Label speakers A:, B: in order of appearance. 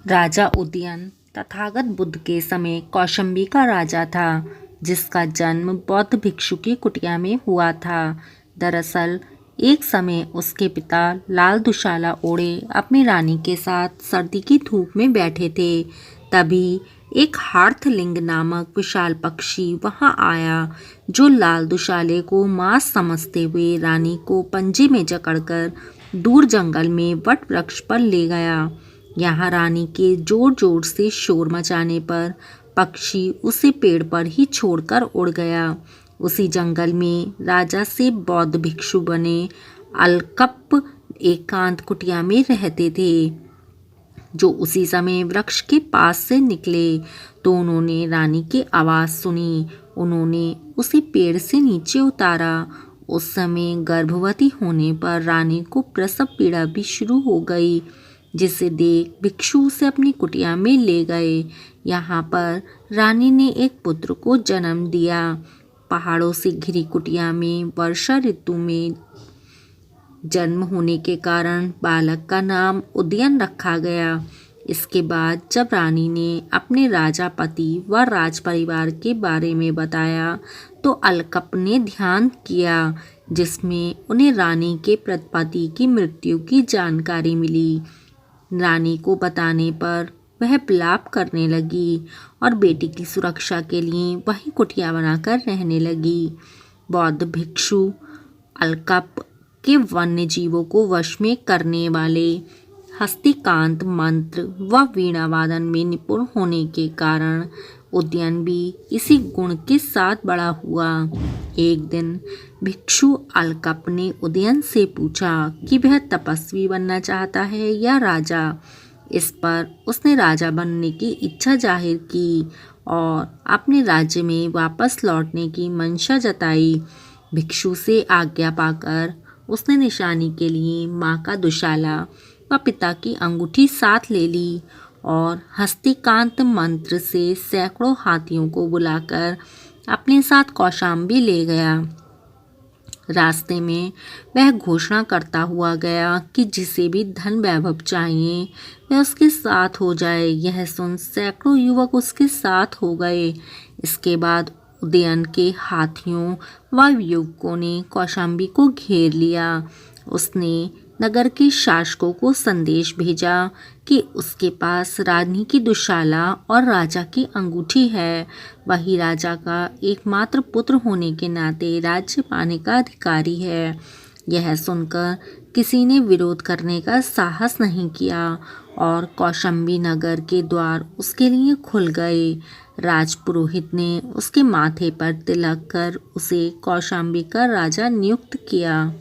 A: राजा उदयन तथागत बुद्ध के समय कौशाम्बी का राजा था, जिसका जन्म बौद्ध भिक्षु की कुटिया में हुआ था। दरअसल एक समय उसके पिता लाल दुशाला ओढ़े अपनी रानी के साथ सर्दी की धूप में बैठे थे। तभी एक हार्थलिंग नामक विशाल पक्षी वहां आया, जो लाल दुशाले को मांस समझते हुए रानी को पंजे में जकड़कर दूर जंगल में वट वृक्ष पर ले गया। यहाँ रानी के जोर जोर से शोर मचाने पर पक्षी उसे पेड़ पर ही छोड़कर उड़ गया। उसी जंगल में राजा से बौद्ध भिक्षु बने अलकप एकांत कुटिया में रहते थे, जो उसी समय वृक्ष के पास से निकले तो उन्होंने रानी की आवाज़ सुनी। उन्होंने उसे पेड़ से नीचे उतारा। उस समय गर्भवती होने पर रानी को प्रसव पीड़ा भी शुरू हो गई, जिसे देख भिक्षु उसे अपनी कुटिया में ले गए। यहाँ पर रानी ने एक पुत्र को जन्म दिया। पहाड़ों से घिरी कुटिया में वर्षा ऋतु में जन्म होने के कारण बालक का नाम उदयन रखा गया। इसके बाद जब रानी ने अपने राजा पति व राज परिवार के बारे में बताया तो अलकप ने ध्यान किया, जिसमें उन्हें रानी के पति की मृत्यु की जानकारी मिली। रानी को बताने पर वह विलाप करने लगी और बेटी की सुरक्षा के लिए वही कुटिया बनाकर रहने लगी। बौद्ध भिक्षु अलकप के वन्य जीवों को वश में करने वाले हस्तिकांत मंत्र व वीणा वादन में निपुण होने के कारण उदयन भी इसी गुण के साथ बड़ा हुआ। एक दिन भिक्षु अलकप ने उदयन से पूछा कि वह तपस्वी बनना चाहता है या राजा। इस पर उसने राजा बनने की इच्छा जाहिर की और अपने राज्य में वापस लौटने की मंशा जताई। भिक्षु से आज्ञा पाकर उसने निशानी के लिए माँ का दुशाला व पिता की अंगूठी साथ ले ली और हस्तिकांत मंत्र से सैकड़ों हाथियों को बुलाकर अपने साथ कौशाम्बी ले गया। रास्ते में वह घोषणा करता हुआ गया कि जिसे भी धन वैभव चाहिए वह उसके साथ हो जाए। यह सुन सैकड़ों युवक उसके साथ हो गए। इसके बाद उदयन के हाथियों व युवकों ने कौशाम्बी को घेर लिया। उसने नगर के शासकों को संदेश भेजा कि उसके पास रानी की दुशाला और राजा की अंगूठी है। वही राजा का एकमात्र पुत्र होने के नाते राज्य पाने का अधिकारी है। यह सुनकर किसी ने विरोध करने का साहस नहीं किया और कौशाम्बी नगर के द्वार उसके लिए खुल गए। राजपुरोहित ने उसके माथे पर तिलक कर उसे कौशाम्बी का राजा नियुक्त किया।